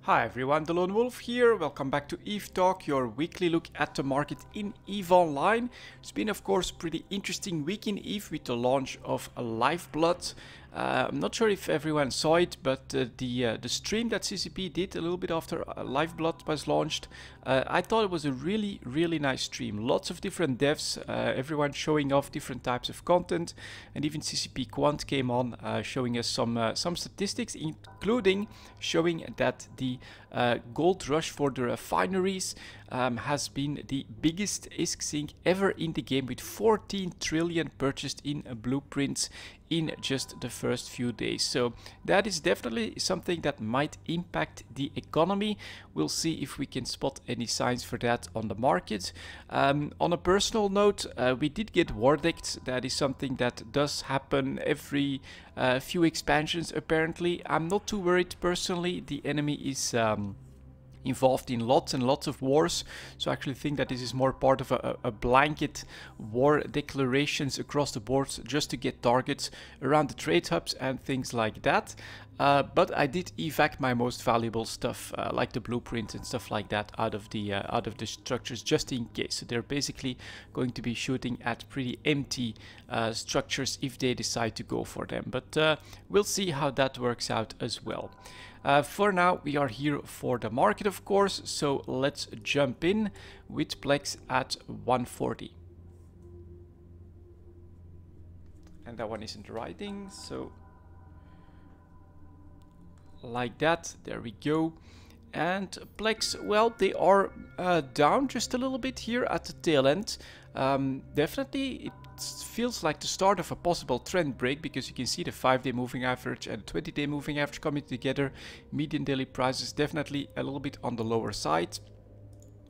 Hi everyone, delonewolf here. Welcome back to EVE Talk, your weekly look at the market in EVE Online. It's been, of course, a pretty interesting week in EVE with the launch of Lifeblood. I'm not sure if everyone saw it, but the stream that CCP did a little bit after Lifeblood was launched, I thought it was a really nice stream. Lots of different devs, everyone showing off different types of content, and even CCP Quant came on showing us some statistics, including showing that the gold rush for the refineries has been the biggest ISK sink ever in the game, with 14 trillion purchased in blueprints in just the first few days. So that is definitely something that might impact the economy. We'll see if we can spot any signs for that on the market. On a personal note, we did get war decked. That is something that does happen every few expansions apparently. I'm not too worried personally. The enemy is involved in lots and lots of wars, so I actually think that this is more part of a blanket war declarations across the board just to get targets around the trade hubs and things like that. But I did evac my most valuable stuff, like the blueprint and stuff like that, out of the structures, just in case. So they're basically going to be shooting at pretty empty structures if they decide to go for them. But we'll see how that works out as well. For now, we are here for the market, of course, so let's jump in with plex at 140. And that one isn't writing, so like that, there we go. And plex, well, they are down just a little bit here at the tail end. Definitely, it feels like the start of a possible trend break, because you can see the 5-day moving average and 20-day moving average coming together. Median daily price is definitely a little bit on the lower side,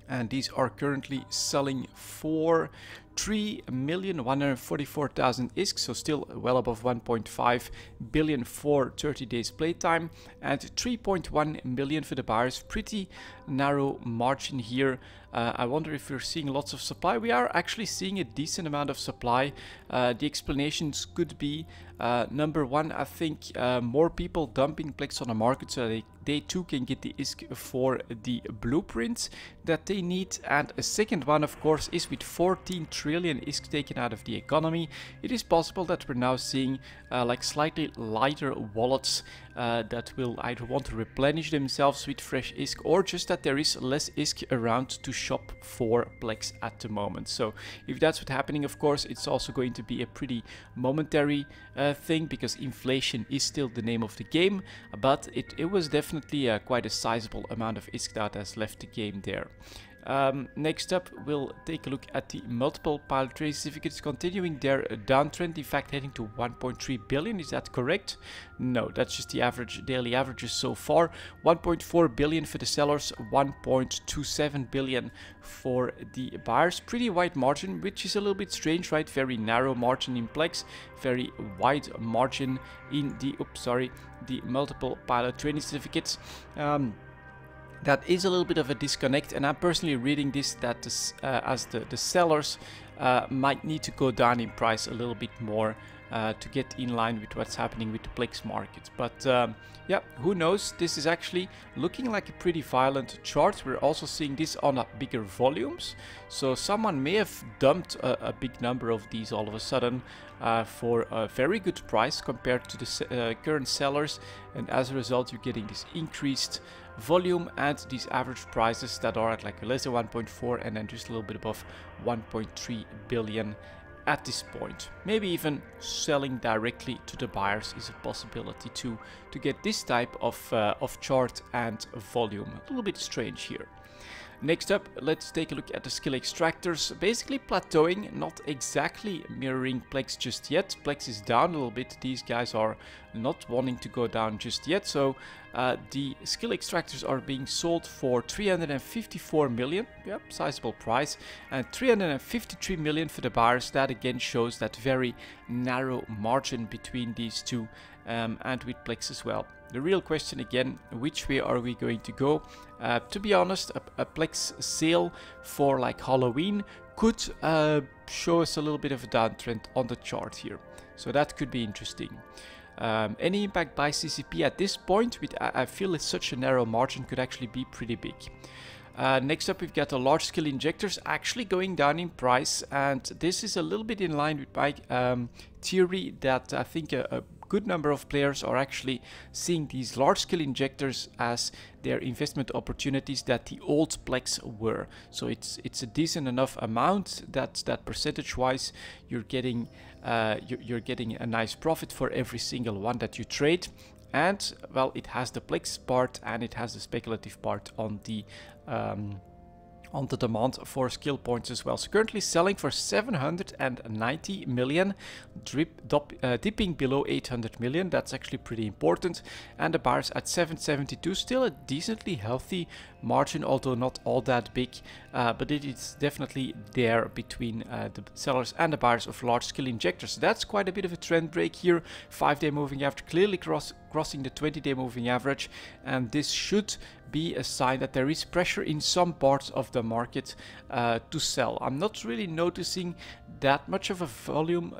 and these are currently selling for 3,144,000 ISK, so still well above 1.5 billion for 30 days playtime, and 3.1 million for the buyers. Pretty narrow margin here. I wonder if we're seeing lots of supply. We are actually seeing a decent amount of supply. The explanations could be, number one, I think more people dumping plex on the market so they too can get the ISK for the blueprints that they need. And a second one, of course, is with 14 trillion ISK taken out of the economy, it is possible that we're now seeing like slightly lighter wallets that will either want to replenish themselves with fresh ISK, or just that there is less ISK around to shop for plex at the moment. So if that's what's happening, of course, it's also going to be a pretty momentary thing, because inflation is still the name of the game, but it was definitely quite a sizable amount of ISK that has left the game there. Next up, we'll take a look at the multiple pilot trade certificates continuing their downtrend, in fact heading to 1.3 billion. Is that correct? No, that's just the average daily averages so far. 1.4 billion for the sellers, 1.27 billion for the buyers. Pretty wide margin, which is a little bit strange, right? Very narrow margin in plex, very wide margin in the the multiple pilot trading certificates. That is a little bit of a disconnect, and I'm personally reading this that as the sellers might need to go down in price a little bit more to get in line with what's happening with the plex market. But yeah, who knows? This is actually looking like a pretty violent chart. We're also seeing this on a bigger volumes, so someone may have dumped a big number of these all of a sudden for a very good price compared to the current sellers, and as a result you're getting this increased volume and these average prices that are at like less than 1.4 and then just a little bit above 1.3 billion at this point. Maybe even selling directly to the buyers is a possibility to get this type of chart and volume. A little bit strange here. Next up, let's take a look at the skill extractors. Basically plateauing, not exactly mirroring plex just yet. Plex is down a little bit. These guys are not wanting to go down just yet. So the skill extractors are being sold for 354 million. Yep, sizable price. And 353 million for the buyers. That again shows that very narrow margin between these two, and with plex as well. The real question again, which way are we going to go? To be honest, a plex sale for like Halloween could show us a little bit of a downtrend on the chart here. So that could be interesting. Any impact by CCP at this point, I feel it's such a narrow margin, could actually be pretty big. Next up, we've got the large scale injectors actually going down in price, and this is a little bit in line with my theory that I think a good number of players are actually seeing these large scale injectors as their investment opportunities that the old plex were. So it's a decent enough amount that percentage wise you're getting a nice profit for every single one that you trade. And well, it has the plex part and it has the speculative part on the demand for skill points as well. So currently selling for 790 million, dipping below 800 million. That's actually pretty important. And the buyers at 772, still a decently healthy margin, although not all that big, but it is definitely there between the sellers and the buyers of large scale injectors. That's quite a bit of a trend break here. 5-day moving average clearly crossing the 20-day moving average, and this should be a sign that there is pressure in some parts of the market to sell. I'm not really noticing that much of a volume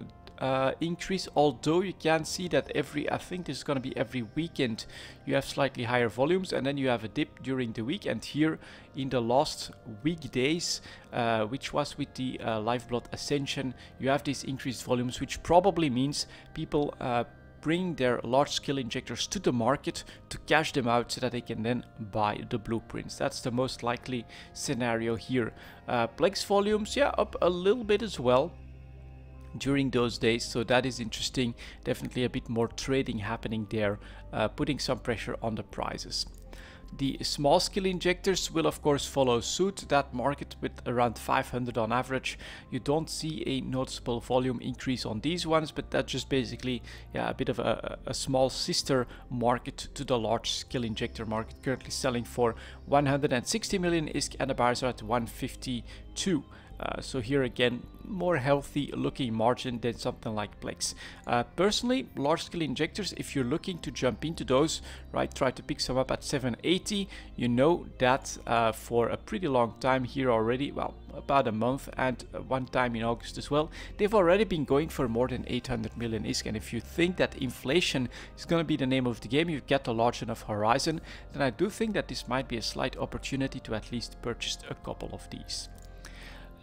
increase, although you can see that I think this is going to be every weekend you have slightly higher volumes and then you have a dip during the week. And here in the last weekdays, which was with the Lifeblood Ascension, you have these increased volumes, which probably means people bring their large scale injectors to the market to cash them out so that they can then buy the blueprints. That's the most likely scenario here. Plex volumes, yeah, up a little bit as well during those days, so that is interesting. Definitely a bit more trading happening there, putting some pressure on the prices. The small scale injectors will of course follow suit, that market with around 500 on average. You don't see a noticeable volume increase on these ones, but that's just basically, yeah, a bit of a small sister market to the large scale injector market, currently selling for 160 million ISK and the buyers are at 152. So here again, more healthy looking margin than something like plex. Personally, large scale injectors, if you're looking to jump into those, right, try to pick some up at 780. You know that for a pretty long time here already, well, about a month and one time in August as well, they've already been going for more than 800 million ISK. And if you think that inflation is going to be the name of the game, you get a large enough horizon, then I do think that this might be a slight opportunity to at least purchase a couple of these.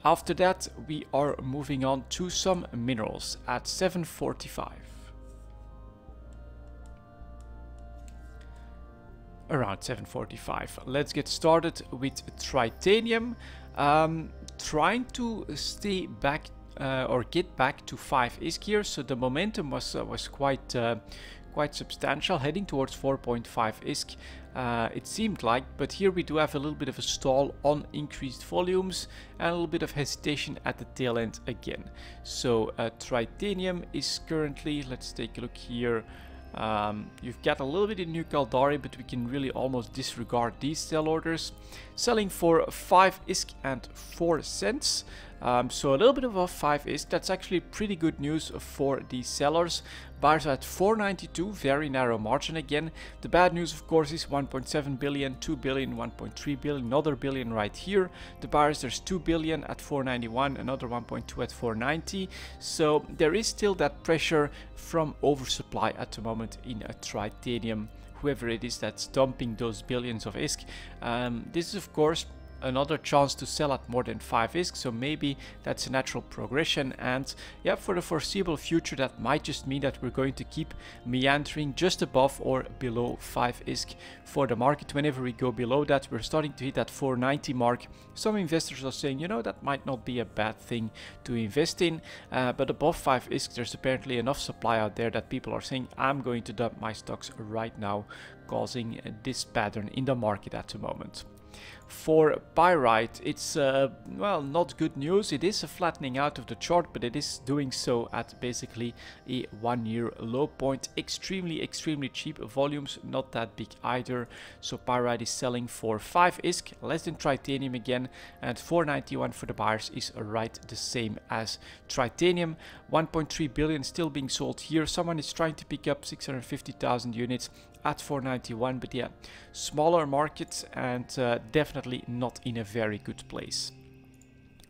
After that, we are moving on to some minerals at 745. Around 745. Let's get started with titanium. Trying to stay back or get back to 5 ISK here, so the momentum was quite substantial, heading towards 4.5 ISK. It seemed like, but here we do have a little bit of a stall on increased volumes and a little bit of hesitation at the tail end again. So titanium is currently, let's take a look here. You've got a little bit in New Caldari, but we can really almost disregard these sell orders. Selling for 5 ISK and 4 cents. So a little bit above 5 ISK. That's actually pretty good news for the sellers. Buyers are at 492, very narrow margin again. The bad news, of course, is 1.7 billion, 2 billion, 1.3 billion, another billion right here. The buyers, there's 2 billion at 491, another 1.2 at 490. So there is still that pressure from oversupply at the moment in a titanium, whoever it is that's dumping those billions of ISK. This is, of course, another chance to sell at more than 5 ISK, so maybe that's a natural progression. And yeah, for the foreseeable future, that might just mean that we're going to keep meandering just above or below 5 ISK for the market. Whenever we go below that, we're starting to hit that 490 mark. Some investors are saying, you know, that might not be a bad thing to invest in, but above 5 ISK, there's apparently enough supply out there that people are saying, I'm going to dump my stocks right now, causing this pattern in the market at the moment. For pyrite, it's well, not good news. It is a flattening out of the chart, but it is doing so at basically a 1-year low point. Extremely cheap volumes, not that big either. So pyrite is selling for 5 ISK, less than titanium again, and 491 for the buyers is right the same as titanium. 1.3 billion still being sold here. Someone is trying to pick up 650,000 units at 491, but yeah, smaller markets and definitely not in a very good place.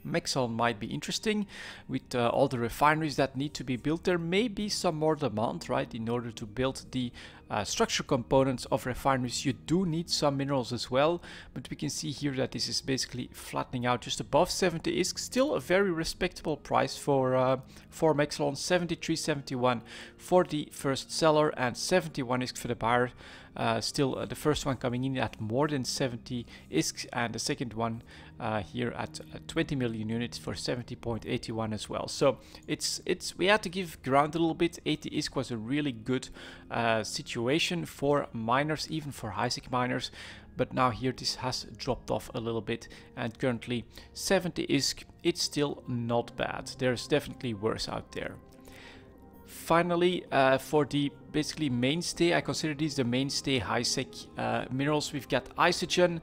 Mexalon might be interesting with all the refineries that need to be built. There may be some more demand, right? In order to build the structure components of refineries, you do need some minerals as well. But we can see here that this is basically flattening out just above 70 ISK. Still a very respectable price for Mexalon. 73.71 for the first seller and 71 ISK for the buyer. Still the first one coming in at more than 70 ISK, and the second one here at 20 million units for 70.81 as well. So we had to give ground a little bit. 80 ISK was a really good situation for miners, even for high-sec miners. But now here this has dropped off a little bit, and currently 70 ISK, it's still not bad. There's definitely worse out there. Finally, for the basically mainstay, I consider these the mainstay high-sec minerals. We've got Isogen,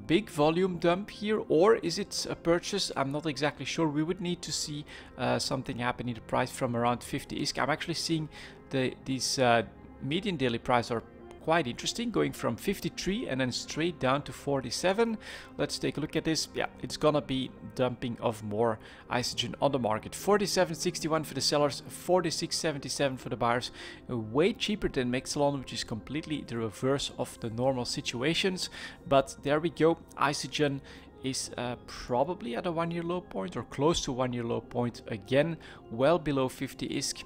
big volume dump here, or is it a purchase? I'm not exactly sure. We would need to see something happen in the price from around 50 ISK. I'm actually seeing these median daily price are quite interesting, going from 53 and then straight down to 47. Let's take a look at this. Yeah, it's gonna be dumping of more Isogen on the market. 47.61 for the sellers, 46.77 for the buyers. Way cheaper than Mexalon, which is completely the reverse of the normal situations. But there we go. Isogen is probably at a one-year low point, or close to one-year low point again, well below 50 ISK.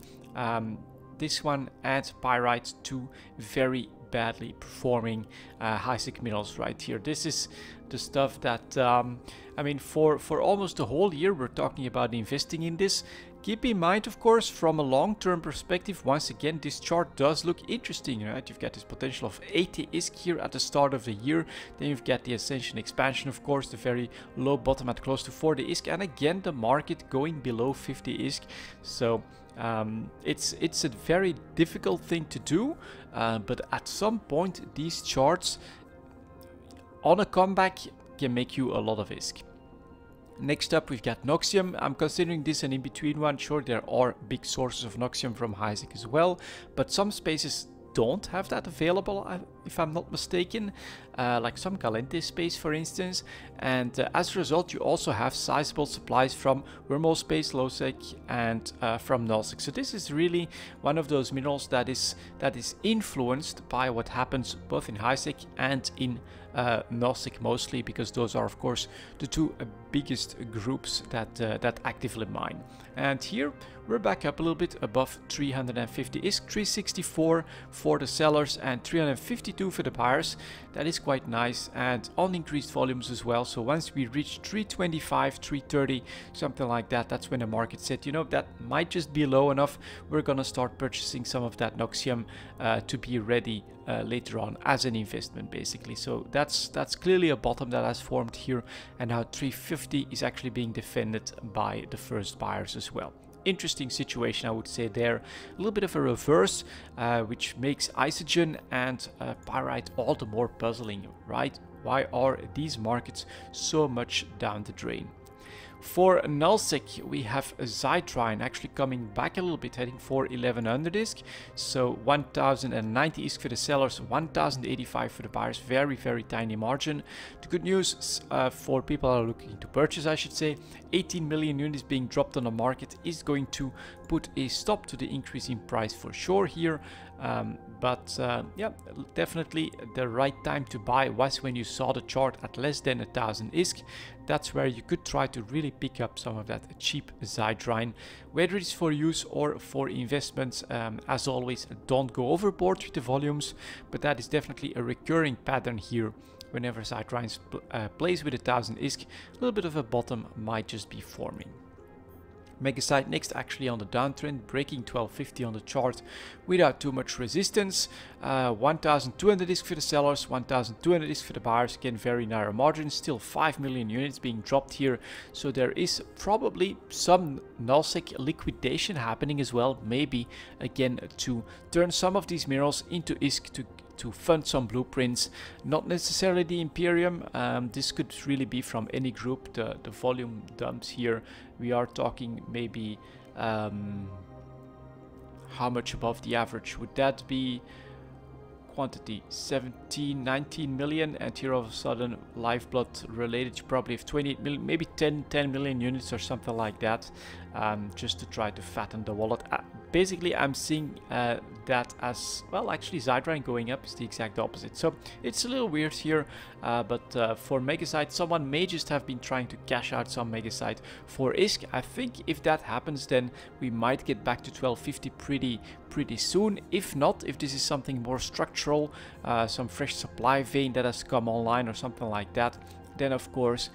This one and pyrite, two very badly performing high-sec minerals right here. This is the stuff that I mean, for almost the whole year we're talking about investing in this. Keep in mind, of course, from a long-term perspective, once again, this chart does look interesting, right? You've got this potential of 80 ISK here at the start of the year. Then you've got the Ascension expansion, of course, the very low bottom at close to 40 ISK, and again the market going below 50 ISK. So it's a very difficult thing to do, but at some point these charts on a comeback can make you a lot of ISK. Next up, we've got Noxium. I'm considering this an in-between one. Sure, there are big sources of Noxium from high-sec as well, but some spaces don't have that available, if I'm not mistaken, like some Caliente space, for instance. And as a result, you also have sizable supplies from Wormhole space, low-sec, and from null-sec. So this is really one of those minerals that is influenced by what happens both in high-sec and in null-sec mostly, because those are, of course, the two biggest groups that actively mine. And here we're back up a little bit above 350 ISK, 364 for the sellers and 352 for the buyers. That is quite nice, and on increased volumes as well. So once we reach 325, 330, something like that, that's when the market said, you know, that might just be low enough. We're gonna start purchasing some of that Noxium to be ready later on as an investment, basically. So that's clearly a bottom that has formed here, and now 350 is actually being defended by the first buyers as well. Interesting situation, I would say there. A little bit of a reverse, which makes Isogen and pyrite all the more puzzling, right? Why are these markets so much down the drain? For null-sec, we have Zytrine actually coming back a little bit, heading for 1100 ISK. So 1090 ISK for the sellers, 1085 for the buyers. Very, very tiny margin. The good news for people who are looking to purchase, I should say, 18 million units being dropped on the market is going to put a stop to the increase in price for sure here. Yeah, definitely the right time to buy was when you saw the chart at less than 1000 ISK. That's where you could try to really pick up some of that cheap Zytrine, whether it's for use or for investments. As always, don't go overboard with the volumes, but that is definitely a recurring pattern here. Whenever Zytrine plays with 1000 ISK, a little bit of a bottom might just be forming. Megasite next, actually on the downtrend, breaking 1250 on the chart without too much resistance. 1200 ISK for the sellers, 1200 ISK for the buyers. Again, very narrow margin, still 5 million units being dropped here. So there is probably some null-sec liquidation happening as well, maybe again to turn some of these minerals into ISK to fund some blueprints. Not necessarily the Imperium. This could really be from any group. The volume dumps here, we are talking maybe how much above the average would that be? quantity 17, 19 million, and here all of a sudden lifeblood related you probably have 28 million, maybe 10 million units or something like that, just to try to fatten the wallet. Basically I'm seeing that as well. Actually Zydrine going up is the exact opposite, so it's a little weird here, but for Megasite someone may just have been trying to cash out some Megasite for ISK. I think if that happens then we might get back to 1250 pretty soon. If not, if this is something more structural, some fresh supply vein that has come online or something like that, then of course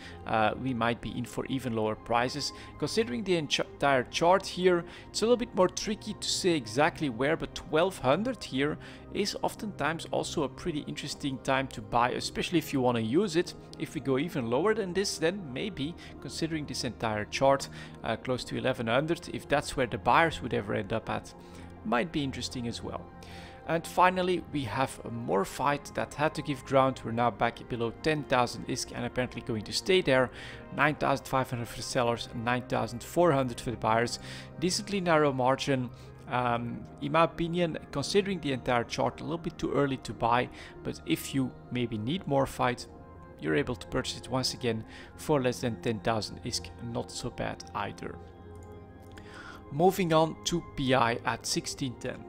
we might be in for even lower prices. Considering the entire chart here, it's a little bit more tricky to say exactly where, but 1200 here is oftentimes also a pretty interesting time to buy, especially if you want to use it. If we go even lower than this, then maybe, considering this entire chart, close to 1100, if that's where the buyers would ever end up at, might be interesting as well. And finally we have a more fight that had to give ground. We're now back below 10,000 ISK and apparently going to stay there. 9,500 for the sellers, 9,400 for the buyers. Decently narrow margin. In my opinion, considering the entire chart, a little bit too early to buy, but if you maybe need more fight, you're able to purchase it once again for less than 10,000 ISK. Not so bad either. Moving on to PI at 1610.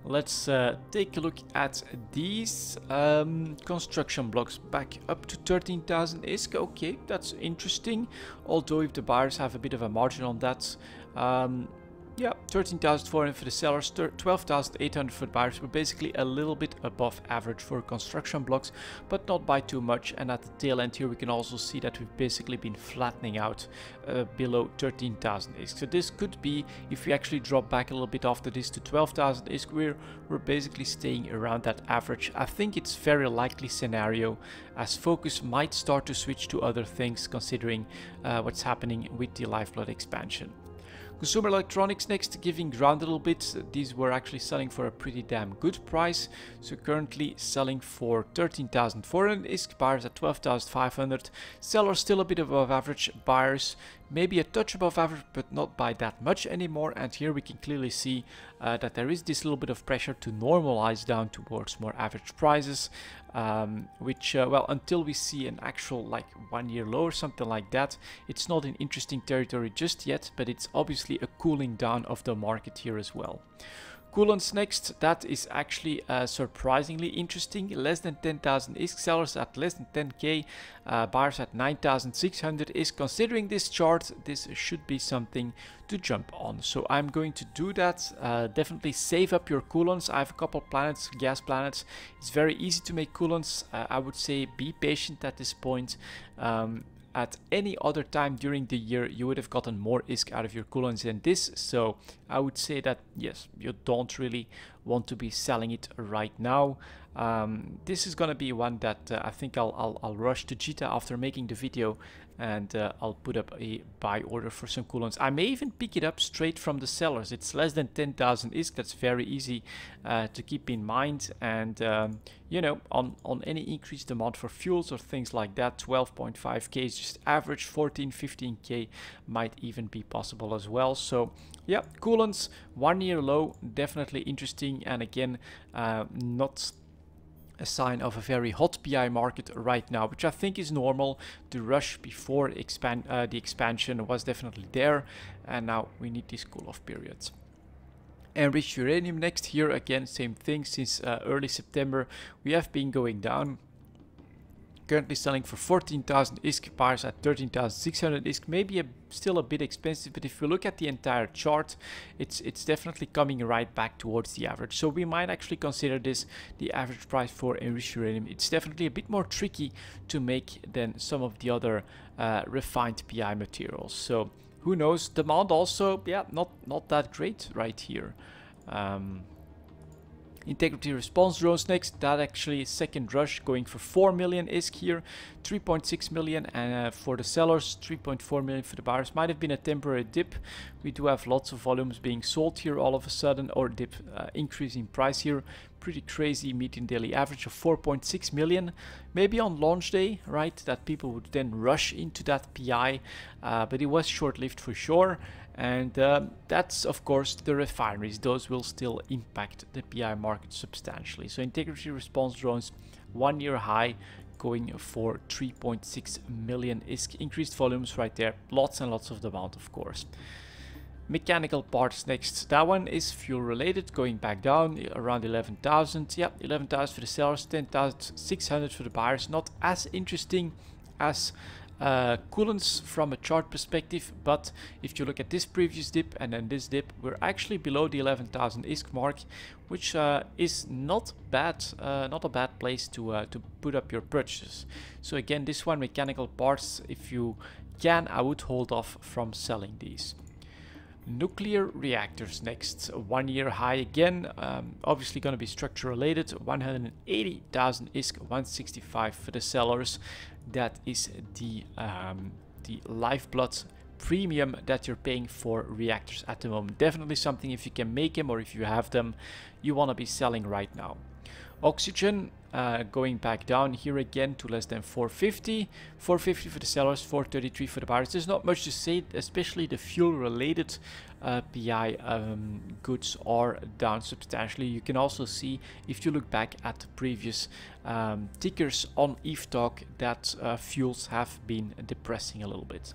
Let's take a look at these construction blocks back up to 13,000 ISK. Okay, that's interesting. Although if the buyers have a bit of a margin on that, yeah, 13,400 for the sellers, 12,800 for the buyers. We're basically a little bit above average for construction blocks, but not by too much. And at the tail end here, we can also see that we've basically been flattening out below 13,000 ISK. So this could be, if we actually drop back a little bit after this to 12,000 ISK, we're basically staying around that average. I think it's very likely scenario, as focus might start to switch to other things, considering what's happening with the Lifeblood expansion. Consumer electronics next, giving ground a little bit. These were actually selling for a pretty damn good price. So currently selling for 13,400 ISK, buyers at 12,500. Sellers still a bit above average, buyers maybe a touch above average, but not by that much anymore. And here we can clearly see that there is this little bit of pressure to normalize down towards more average prices, which well, until we see an actual like 1 year low or something like that, it's not in interesting territory just yet, but it's obviously a cooling down of the market here as well. Coolants next, that is actually surprisingly interesting. Less than 10,000 ISK, sellers at less than 10k, buyers at 9,600 ISK. Considering this chart, this should be something to jump on. So I'm going to do that. Definitely save up your coolants. I have a couple planets, gas planets. It's very easy to make coolants. I would say be patient at this point. At any other time during the year, you would have gotten more ISK out of your coolants than this. So I would say that, yes, you don't really want to be selling it right now. This is going to be one that I think I'll rush to Jita after making the video, and I'll put up a buy order for some coolants. I may even pick it up straight from the sellers. It's less than 10,000 ISK. That's very easy to keep in mind. And you know, on any increased demand for fuels or things like that, 12.5k is just average. 14, 15k might even be possible as well. So yeah, coolants 1 year low, definitely interesting. And again, not a sign of a very hot PI market right now, which I think is normal. The rush before the expansion was definitely there, and now we need these cool off periods. Enriched uranium next. Here again, same thing. Since early September we have been going down. Currently selling for 14,000 ISK, buyers at 13,600 ISK. Maybe still a bit expensive, but if you look at the entire chart, it's definitely coming right back towards the average. So we might actually consider this the average price for enriched uranium. It's definitely a bit more tricky to make than some of the other refined PI materials. So who knows? Demand also, yeah, not that great right here. Integrity response drones next. That actually second rush going for 4 million ISK here, 3.6 million, and for the sellers 3.4 million for the buyers. Might have been a temporary dip. We do have lots of volumes being sold here all of a sudden, or dip increase in price here. Pretty crazy median daily average of 4.6 million. Maybe on launch day, right, that people would then rush into that PI, but it was short-lived for sure. And that's of course the refineries. Those will still impact the PI market substantially. So integrity response drones, 1 year high, going for 3.6 million ISK. Increased volumes right there, lots and lots of demand of course. Mechanical parts next. That one is fuel related, going back down around 11,000. Yeah, 11,000 for the sellers, 10,600 for the buyers. Not as interesting as coolants from a chart perspective, but if you look at this previous dip and then this dip, we're actually below the 11,000 ISK mark, which is not bad, not a bad place to put up your purchases. So again, this one, mechanical parts, if you can, I would hold off from selling these. Nuclear reactors next, 1 year high again, obviously going to be structure related, 180,000 ISK, 165 for the sellers. That is the lifeblood premium that you're paying for reactors at the moment. Definitely something, if you can make them or if you have them, you want to be selling right now. Oxygen going back down here again to less than 450. 450 for the sellers, 433 for the buyers. There's not much to say, especially the fuel related PI goods are down substantially. You can also see, if you look back at the previous tickers on EVE Talk, that fuels have been depressing a little bit.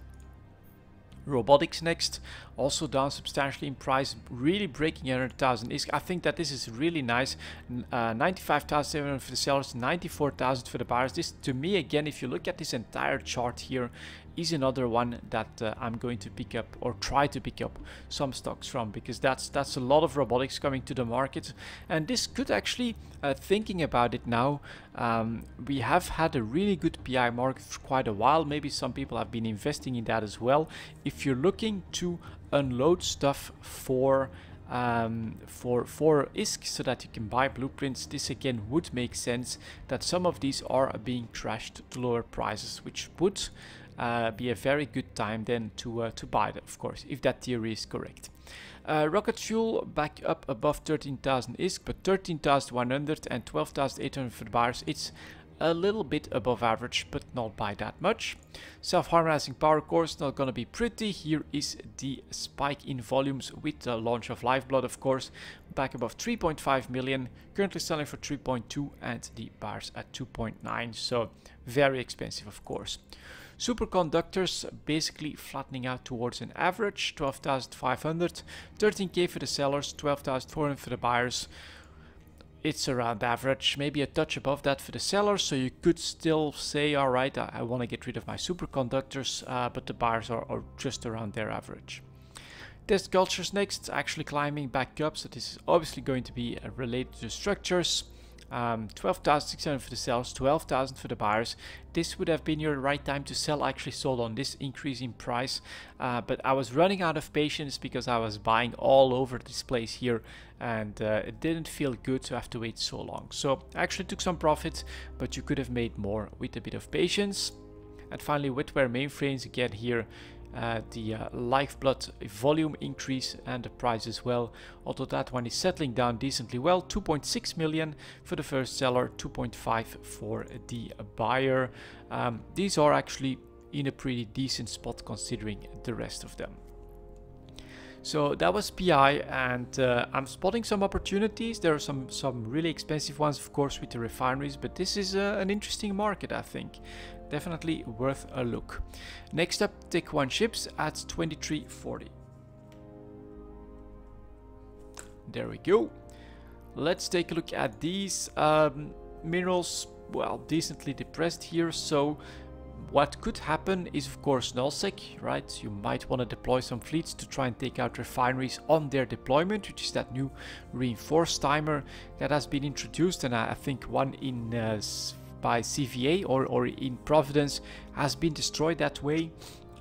Robotics next, also down substantially in price, really breaking 100,000 ISK. I think that this is really nice. 95,700 for the sellers, 94,000 for the buyers. This, to me, again, if you look at this entire chart here, is another one that I'm going to pick up or try to pick up some stocks from, because that's a lot of robotics coming to the market. And this could actually, thinking about it now, we have had a really good PI market for quite a while. Maybe some people have been investing in that as well. If you're looking to unload stuff for ISK so that you can buy blueprints, this again would make sense, that some of these are being trashed to lower prices, which would be a very good time then to buy them, of course, if that theory is correct. Rocket fuel back up above 13,000 ISK, but 13,100 and 12,800 for the buyers. It's a little bit above average, but not by that much. Self-harmonizing power cores, not gonna be pretty. Here is the spike in volumes with the launch of Lifeblood, of course, back above 3.5 million, currently selling for 3.2 and the buyers at 2.9, so very expensive, of course. Superconductors basically flattening out towards an average, 12,500, 13k for the sellers, 12,400 for the buyers. It's around average, maybe a touch above that for the sellers, so you could still say, all right, I want to get rid of my superconductors, but the buyers are just around their average. Test cultures next, actually climbing back up, so this is obviously going to be related to structures. 12,600 for the sellers, 12,000 for the buyers. This would have been your right time to sell. I actually sold on this increase in price, but I was running out of patience because I was buying all over this place here, and it didn't feel good to have to wait so long. So I actually took some profit, but you could have made more with a bit of patience. And finally, Wetware mainframes again here. The Lifeblood volume increase and the price as well, although that one is settling down decently well. 2.6 million for the first seller, 2.5 for the buyer. These are actually in a pretty decent spot considering the rest of them. So that was PI, and I'm spotting some opportunities. There are some really expensive ones, of course, with the refineries, but this is an interesting market, I think. Definitely worth a look. Next up, Tech One Ships at 23.40. There we go. Let's take a look at these minerals. Well, decently depressed here. So what could happen is, of course, nullsec, right? You might want to deploy some fleets to try and take out refineries on their deployment, which is that new reinforced timer that has been introduced, and I think one in by CVA or in Providence has been destroyed that way,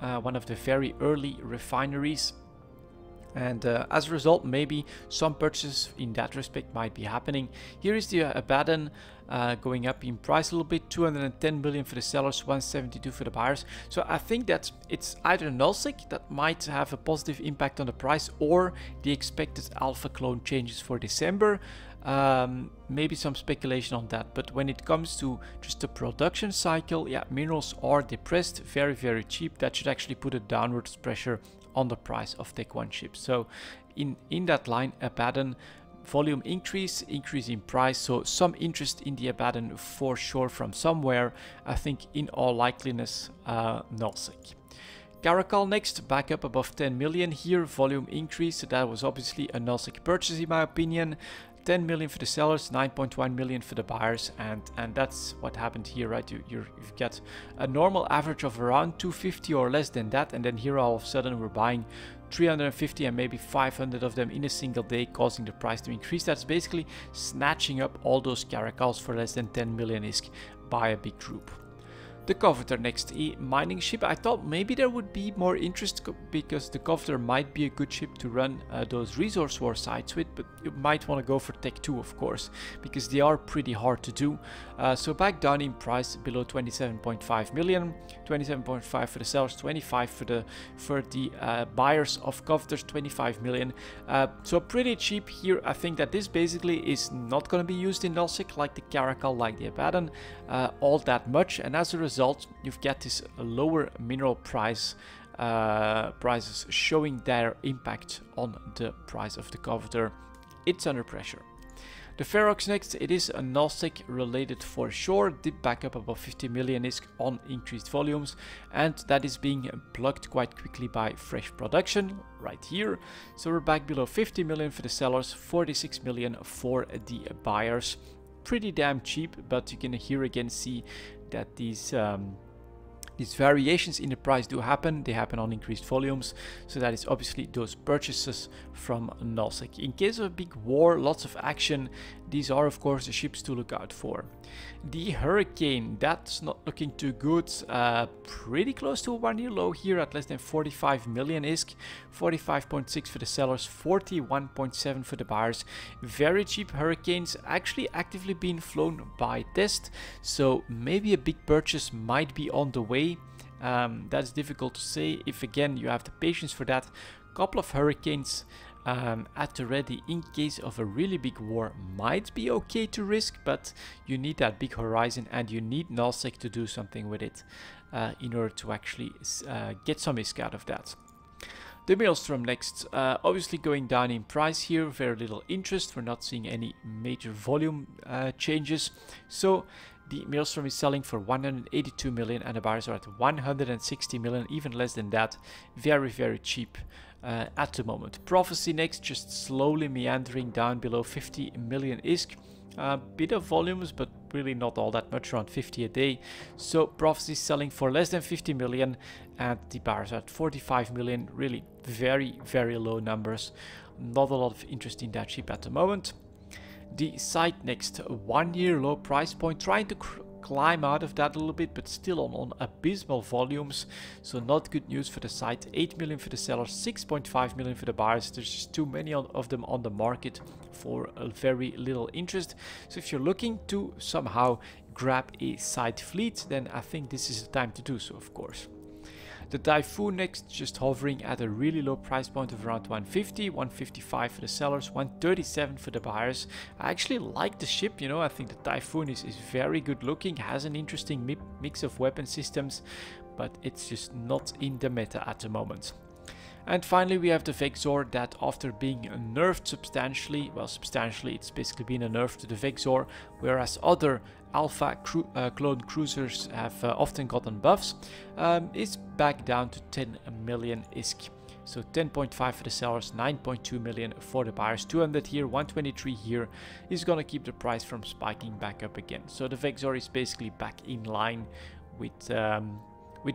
one of the very early refineries. And as a result, maybe some purchases in that respect might be happening. Here is the Abaddon going up in price a little bit, 210 million for the sellers, 172 for the buyers. So I think that it's either nullsec that might have a positive impact on the price, or the expected alpha clone changes for December. Maybe some speculation on that, but when it comes to just the production cycle, yeah, minerals are depressed, very cheap. That should actually put a downwards pressure on the price of Tech 1 chips. So in that line, Abaddon, volume increase in price, so some interest in the Abaddon for sure from somewhere. I think in all likeliness nullsec. Caracal next, back up above 10 million here, volume increase, so that was obviously a nullsec purchase in my opinion. 10 million for the sellers, 9.1 million for the buyers, and that's what happened here, right? You've got a normal average of around 250 or less than that, and then here all of a sudden we're buying 350 and maybe 500 of them in a single day, causing the price to increase. That's basically snatching up all those caracals for less than 10 million ISK by a big group. The Coveter next, a mining ship. I thought maybe there would be more interest because the Coveter might be a good ship to run those resource war sites with, but you might want to go for Tech 2 of course, because they are pretty hard to do. So back down in price below 27.5 million, 27.5 for the sellers, 25 for the buyers of Coveters, 25 million. So pretty cheap here. I think that this basically is not going to be used in nullsec like the Caracal, like the Abaddon, all that much, and as a result you've got this lower mineral prices showing their impact on the price of the Coveter. It's under pressure. The Ferox next, it is a nullsec related for sure, dip back up above 50 million ISK on increased volumes, and that is being plugged quite quickly by fresh production right here. So we're back below 50 million for the sellers, 46 million for the buyers. Pretty damn cheap, but you can here again see that these variations in the price do happen. They happen on increased volumes, so that is obviously those purchases from nullsec. In case of a big war, lots of action, these are of course the ships to look out for. The Hurricane, that's not looking too good, pretty close to a 1-year low here at less than 45 million ISK, 45.6 for the sellers, 41.7 for the buyers. Very cheap Hurricanes, actually actively being flown by test, so maybe a big purchase might be on the way. That's difficult to say if again you have the patience for that. Couple of Hurricanes at the ready in case of a really big war might be okay to risk, but you need that big horizon and you need nullsec to do something with it in order to actually get some ISK out of that. The Maelstrom next, obviously going down in price here, very little interest. We're not seeing any major volume changes, so the Maelstrom is selling for 182 million and the buyers are at 160 million, even less than that. Very, very cheap at the moment. Prophecy next, just slowly meandering down below 50 million ISK. A bit of volumes, but really not all that much, around 50 a day. So Prophecy is selling for less than 50 million and the buyers are at 45 million. Really very, very low numbers. Not a lot of interest in that ship at the moment. The Site next, 1-year low price point, trying to climb out of that a little bit, but still on abysmal volumes, so not good news for the Site. 8 million for the sellers, 6.5 million for the buyers. There's just too many of them on the market for a very little interest. So if you're looking to somehow grab a Site fleet, then I think this is the time to do so, of course. The Typhoon next, just hovering at a really low price point of around 150, 155 for the sellers, 137 for the buyers. I actually like the ship, you know, I think the Typhoon is very good looking, has an interesting mix of weapon systems, but it's just not in the meta at the moment. And finally we have the Vexor, that after being nerfed substantially, well substantially, it's basically been a nerf to the Vexor, whereas other alpha clone cruisers have often gotten buffs, is back down to 10 million ISK. So 10.5 for the sellers, 9.2 million for the buyers, 200 here, 123 here, is gonna keep the price from spiking back up again. So the Vexor is basically back in line with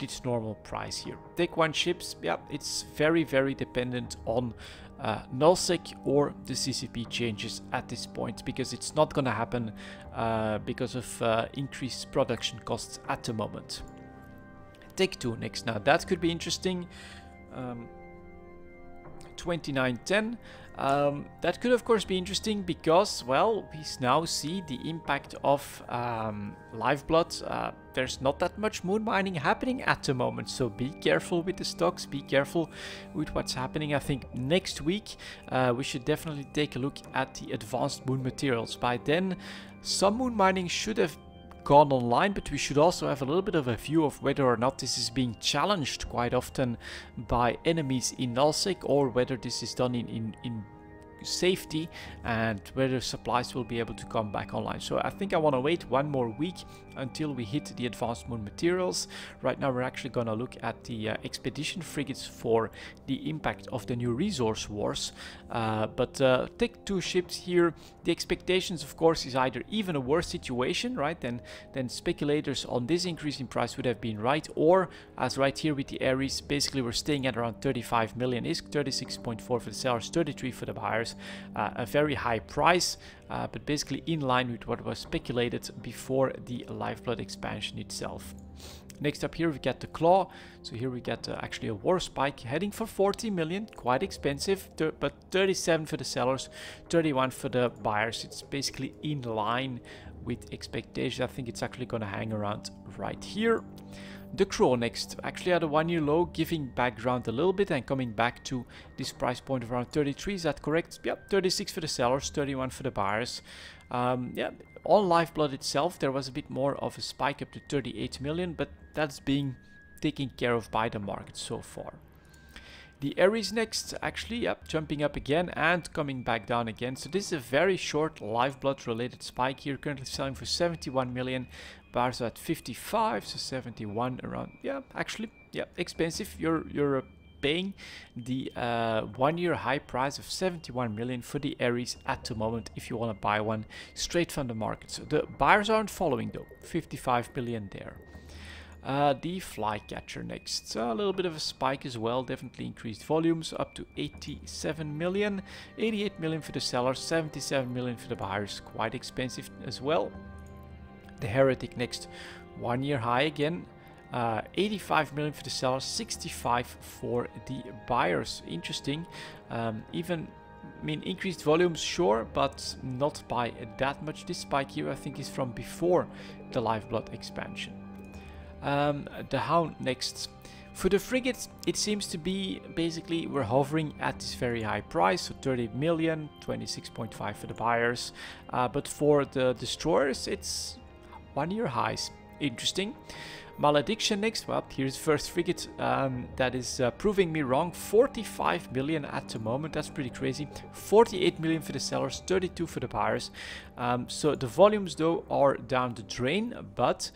its normal price here. Tech 1 ships, yeah, it's very, very dependent on nullsec or the CCP changes at this point, because it's not gonna happen because of increased production costs at the moment. Tech 2 next, now that could be interesting. 2910, that could of course be interesting because, well, we now see the impact of Lifeblood. There's not that much moon mining happening at the moment, so be careful with the stocks, be careful with what's happening. I think next week we should definitely take a look at the advanced moon materials. By then some moon mining should have gone online, but we should also have a little bit of a view of whether or not this is being challenged quite often by enemies in nullsec, or whether this is done in safety, and whether supplies will be able to come back online. So I think I want to wait one more week until we hit the advanced moon materials. Right now we're actually going to look at the expedition frigates for the impact of the new resource wars, but take 2 ships here. The expectations, of course, is either even a worse situation, right, than speculators on this increase in price would have been right, or as right here with the Ares, basically we're staying at around 35 million ISK, 36.4 for the sellers, 33 for the buyers. A very high price, but basically in line with what was speculated before the Lifeblood expansion itself. Next up here we get the Claw. So here we get actually a war spike heading for 40 million, quite expensive, but 37 for the sellers, 31 for the buyers. It's basically in line with expectations. I think it's actually going to hang around right here. The Crow next, actually at a 1-year low, giving back ground a little bit and coming back to this price point of around 33. Is that correct? Yep, 36 for the sellers, 31 for the buyers. Yeah, on Lifeblood itself there was a bit more of a spike up to 38 million, but that's being taken care of by the market so far. The Ares next, actually, yep, jumping up again and coming back down again. So this is a very short Lifeblood related spike here, currently selling for 71 million. Bars are at 55, so 71 around. Yeah, actually, yeah, expensive. You're paying the 1-year high price of 71 million for the Ares at the moment if you want to buy one straight from the market. So the buyers aren't following though, 55 million there. The Flycatcher next, a little bit of a spike as well, definitely increased volumes up to 87 million, 88 million for the sellers, 77 million for the buyers, quite expensive as well. The Heretic next, 1-year high again, 85 million for the sellers, 65 for the buyers. Interesting. Even, I mean, increased volumes, sure, but not by that much. This spike here I think is from before the Lifeblood expansion. The Hound next. For the frigates, it seems to be basically we're hovering at this very high price, so 30 million, 26.5 for the buyers. But for the destroyers, it's 1-year highs. Interesting. Malediction next. Well, here's first frigate that is proving me wrong. 45 million at the moment. That's pretty crazy. 48 million for the sellers, 32 for the buyers. So the volumes though are down the drain, but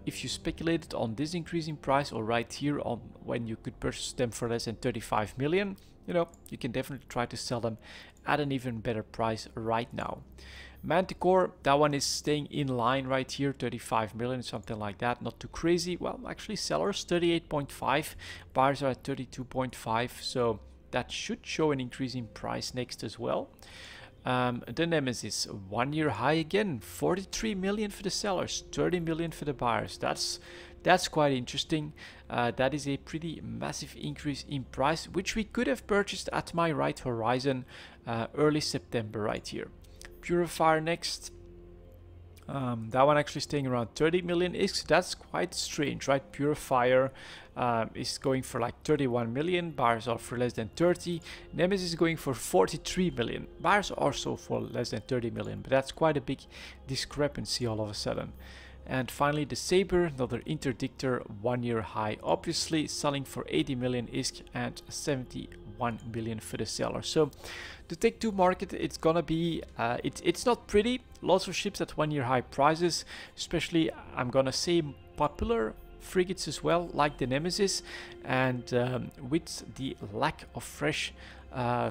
if you speculated on this increase in price, or right here on when you could purchase them for less than 35 million, you know, you can definitely try to sell them at an even better price right now. Manticore, that one is staying in line right here, 35 million, something like that, not too crazy. Well, actually sellers 38.5, buyers are at 32.5, so that should show an increase in price next as well. The Nemesis, 1-year high again, 43 million for the sellers, 30 million for the buyers. That's quite interesting. That is a pretty massive increase in price, which we could have purchased at my right horizon early September right here. Purifier next. That one actually staying around 30 million ISK. That's quite strange, right? Purifier is going for like 31 million. Buyers are for less than 30. Nemesis is going for 43 million. Buyers are also for less than 30 million. But that's quite a big discrepancy all of a sudden. And finally the Saber, another interdictor, 1-year high, obviously selling for 80 million ISK and 71 million for the seller. So the Tech 2 market, it's gonna be, it's not pretty. Lots of ships at 1-year high prices, especially I'm gonna say popular frigates as well, like the Nemesis, and with the lack of fresh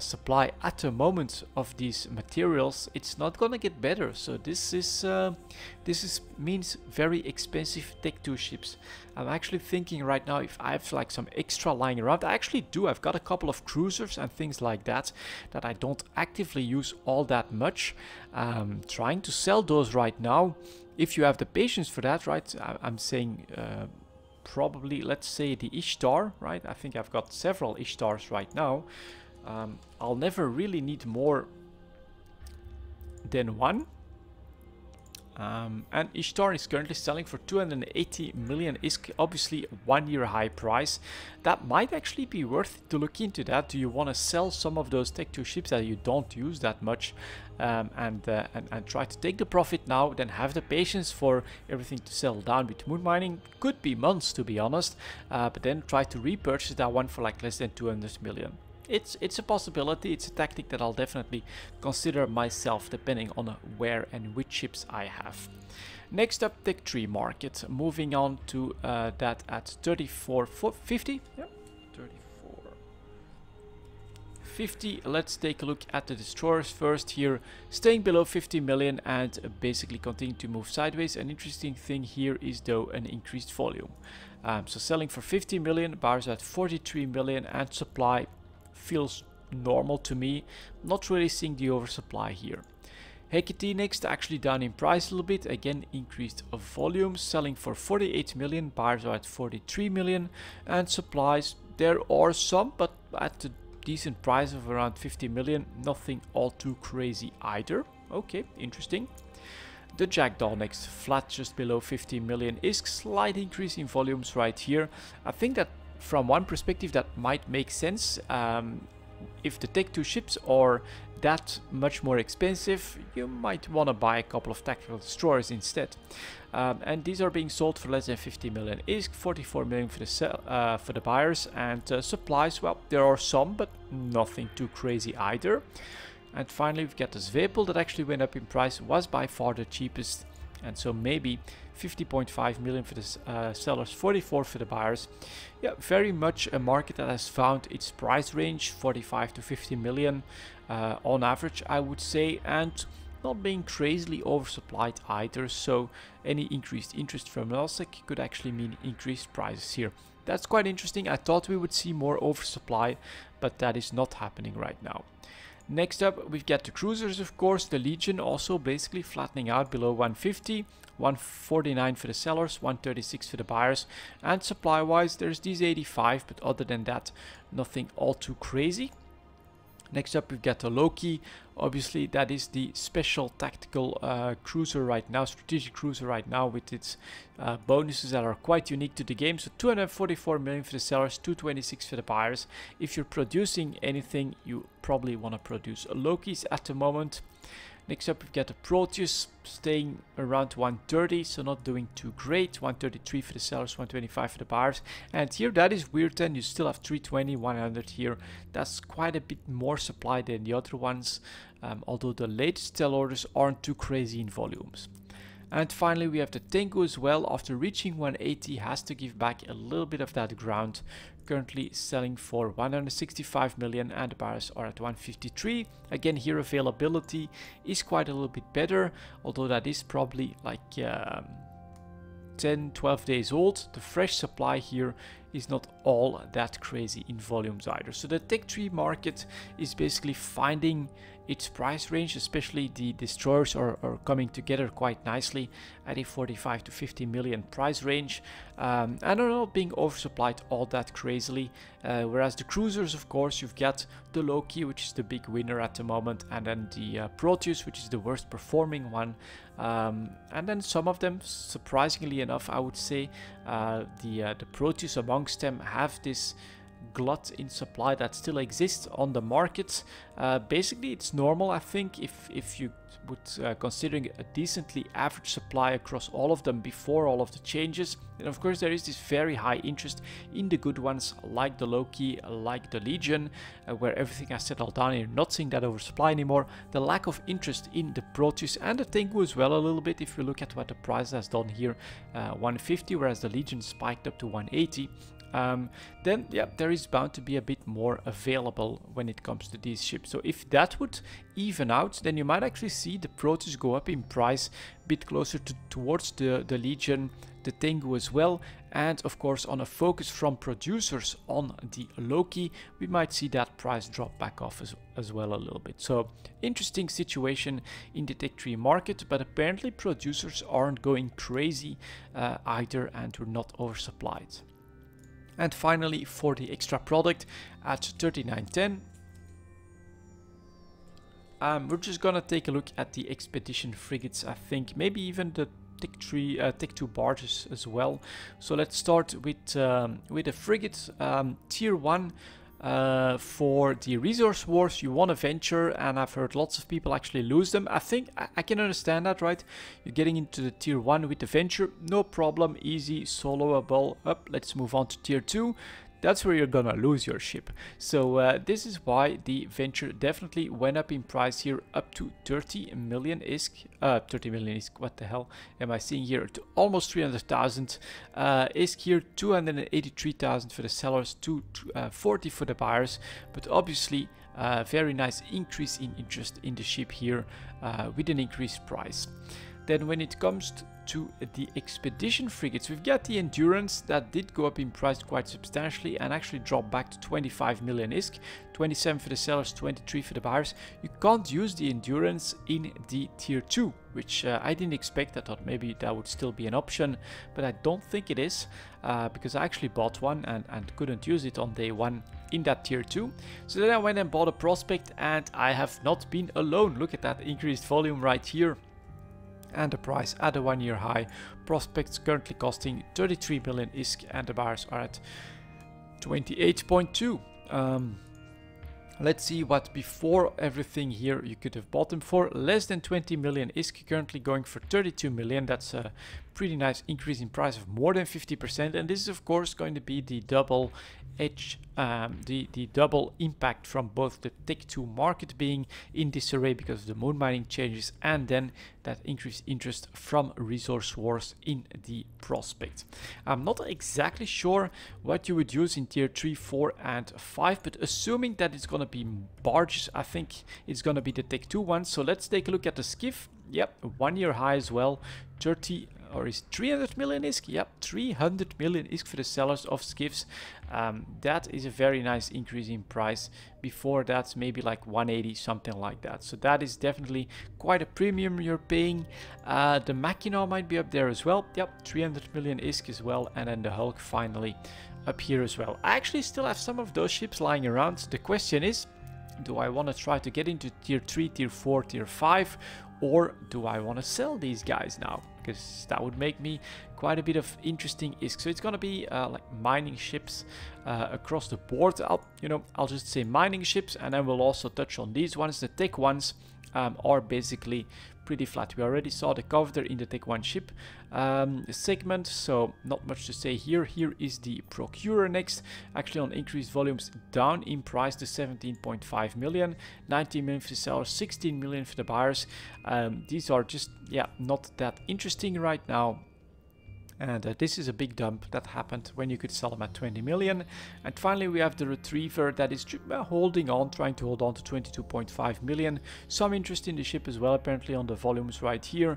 supply at the moment of these materials, it's not gonna get better. So this means very expensive Tech 2 ships. I'm actually thinking right now if I have like some extra lying around. I actually do. I've got a couple of cruisers and things like that that I don't actively use all that much. Trying to sell those right now if you have the patience for that, right? I'm saying probably, let's say the Ishtar, right? I think I've got several Ishtars right now. I'll never really need more than one. And Ishtar is currently selling for 280 million, is obviously 1 year high price. That might actually be worth to look into that. Do you want to sell some of those Tech 2 ships that you don't use that much and try to take the profit now, then have the patience for everything to settle down with moon mining? Could be months, to be honest, but then try to repurchase that one for like less than 200 million. It's a possibility. It's a tactic that I'll definitely consider myself, depending on where and which ships I have. Next up, Tech 3 market. Moving on to that at 34.50. Yeah, 34.50. Let's take a look at the destroyers first here, staying below 50 million and basically continue to move sideways. An interesting thing here is though an increased volume. So selling for 50 million, buyers at 43 million, and supply feels normal to me. Not really seeing the oversupply here. Hecate next, actually down in price a little bit, again increased of volume, selling for 48 million, buyers are at 43 million, and supplies, there are some, but at a decent price of around 50 million, nothing all too crazy either. Okay, interesting. The Jackdaw next, flat just below 50 million, is slight increase in volumes right here. I think that from one perspective that might make sense. If the Tech 2 ships are that much more expensive, you might want to buy a couple of tactical destroyers instead. And these are being sold for less than 50 million. Is 44 million for the buyers, and supplies, well, there are some, but nothing too crazy either. And finally, we've got this Zvepel that actually went up in price, was by far the cheapest, and so maybe 50.5 million for the sellers, 44 for the buyers. Yeah, very much a market that has found its price range, 45 to 50 million on average, I would say, and not being crazily oversupplied either. So any increased interest from Nelsec could actually mean increased prices here. That's quite interesting. I thought we would see more oversupply, but that is not happening right now. Next up, we've got the cruisers, of course. The Legion also basically flattening out below 150, 149 for the sellers, 136 for the buyers. And supply-wise, there's these 85, but other than that, nothing all too crazy. Next up, we've got the Loki. Obviously, that is the special tactical cruiser right now, strategic cruiser right now, with its bonuses that are quite unique to the game. So 244 million for the sellers, 226 for the buyers. If you're producing anything, you probably want to produce Lokis at the moment. Next up, we've got the Proteus staying around 130, so not doing too great. 133 for the sellers, 125 for the buyers. And here, that is weird then. You still have 320, 100 here. That's quite a bit more supply than the other ones, although the latest sell orders aren't too crazy in volumes. And finally, we have the Tengu as well. After reaching 180, has to give back a little bit of that ground. Currently selling for 165 million, and the buyers are at 153. Again, here availability is quite a little bit better, although that is probably like 10-12 days old. The fresh supply here is not all that crazy in volumes either. So the Tech 3 market is basically finding its price range, especially the destroyers are coming together quite nicely at a 45 to 50 million price range. And are not being oversupplied all that crazily. Whereas the cruisers, of course, you've got the Loki, which is the big winner at the moment, and then the Proteus, which is the worst performing one. And then some of them, surprisingly enough, I would say, the Proteus amongst them have this glut in supply that still exists on the market. Basically, it's normal, I think, if you would considering a decently average supply across all of them before all of the changes. And of course, there is this very high interest in the good ones, like the Loki, like the Legion, where everything has settled down. You're not seeing that oversupply anymore. The lack of interest in the Proteus and the Tengu as well a little bit. If you look at what the price has done here, 150, whereas the Legion spiked up to 180. Then yeah, there is bound to be a bit more available when it comes to these ships. So if that would even out, then you might actually see the Proteus go up in price a bit closer towards the Legion, the Tengu as well, and of course on a focus from producers on the Loki, we might see that price drop back off as well a little bit. So interesting situation in the Tech 3 market, but apparently producers aren't going crazy either, and we're not oversupplied. And finally, for the extra product at 39.10, we're just gonna take a look at the expedition frigates. I think maybe even the Tech 2 barges as well. So let's start with the frigate tier 1. For the resource wars, you want to venture, and I've heard lots of people actually lose them. I think I can understand that, right? You're getting into the tier 1 with the venture, no problem, easy, soloable. Up, let's move on to tier 2. That's where you're gonna lose your ship. So this is why the venture definitely went up in price here, up to 30 million ISK. 30 million ISK, what the hell am I seeing here? To almost 300,000 ISK here, 283,000 for the sellers, 240 for the buyers. But obviously, very nice increase in interest in the ship here with an increased price. Then when it comes to the expedition frigates, we've got the endurance that did go up in price quite substantially and actually dropped back to 25 million ISK, 27 for the sellers, 23 for the buyers. You can't use the endurance in the tier 2, which I didn't expect. I thought maybe that would still be an option, but I don't think it is, because I actually bought one and couldn't use it on day 1 in that tier 2. So then I went and bought a prospect, and I have not been alone. Look at that increased volume right here. And the price at a 1-year high. Prospects currently costing 33 million ISK, and the buyers are at 28.2. Let's see what before everything here you could have bought them for. Less than 20 million ISK, currently going for 32 million. That's a pretty nice increase in price of more than 50%. And this is of course going to be the double edge, the double impact from both the Tech 2 market being in disarray because of the moon mining changes, and then that increased interest from resource wars in the prospect. I'm not exactly sure what you would use in tier 3, 4 and 5, but assuming that it's going to be barges, I think it's going to be the Tech 2 one. So let's take a look at the skiff. Yep, 1-year high as well, 300 million ISK. Yep, 300 million ISK for the sellers of skiffs. That is a very nice increase in price. Before that's maybe like 180, something like that. So that is definitely quite a premium you're paying. The Mackinac might be up there as well. Yep, 300 million ISK as well. And then the Hulk finally up here as well. I actually still have some of those ships lying around. The question is, do I want to try to get into tier 3, tier 4, tier 5? Or do I want to sell these guys now? Because that would make me quite a bit of interesting ISK. So it's going to be like mining ships across the board. I'll just say mining ships, and then we'll also touch on these ones. The Tech ones are basically pretty flat. We already saw the cover in the Tech 1 ship segment, so not much to say here. Here is the Procurer next, actually on increased volumes, down in price to 17.5 million, 19 million for the sellers, 16 million for the buyers. These are just, yeah, not that interesting right now. And this is a big dump that happened when you could sell them at 20 million. And finally we have the Retriever that is holding on, trying to hold on to 22.5 million. Some interest in the ship as well, apparently, on the volumes right here.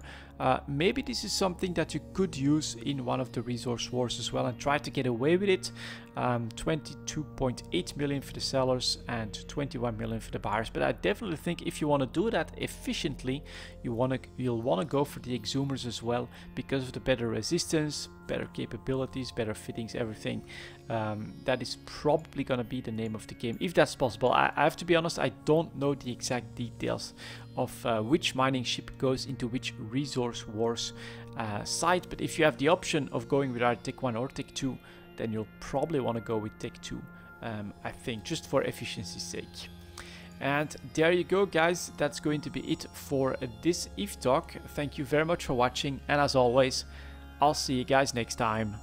Maybe this is something that you could use in one of the resource wars as well and try to get away with it. 22.8 million for the sellers and 21 million for the buyers. But I definitely think if you want to do that efficiently, you'll want to go for the exhumers as well, because of the better resistance, better capabilities, better fittings, everything. That is probably going to be the name of the game, if that's possible. I have to be honest, I don't know the exact details of which mining ship goes into which resource wars site, but if you have the option of going with either Tech 1 or Tech 2, then you'll probably want to go with Tech 2, I think, just for efficiency's sake. And there you go, guys. That's going to be it for this EVE talk. Thank you very much for watching, and as always, I'll see you guys next time.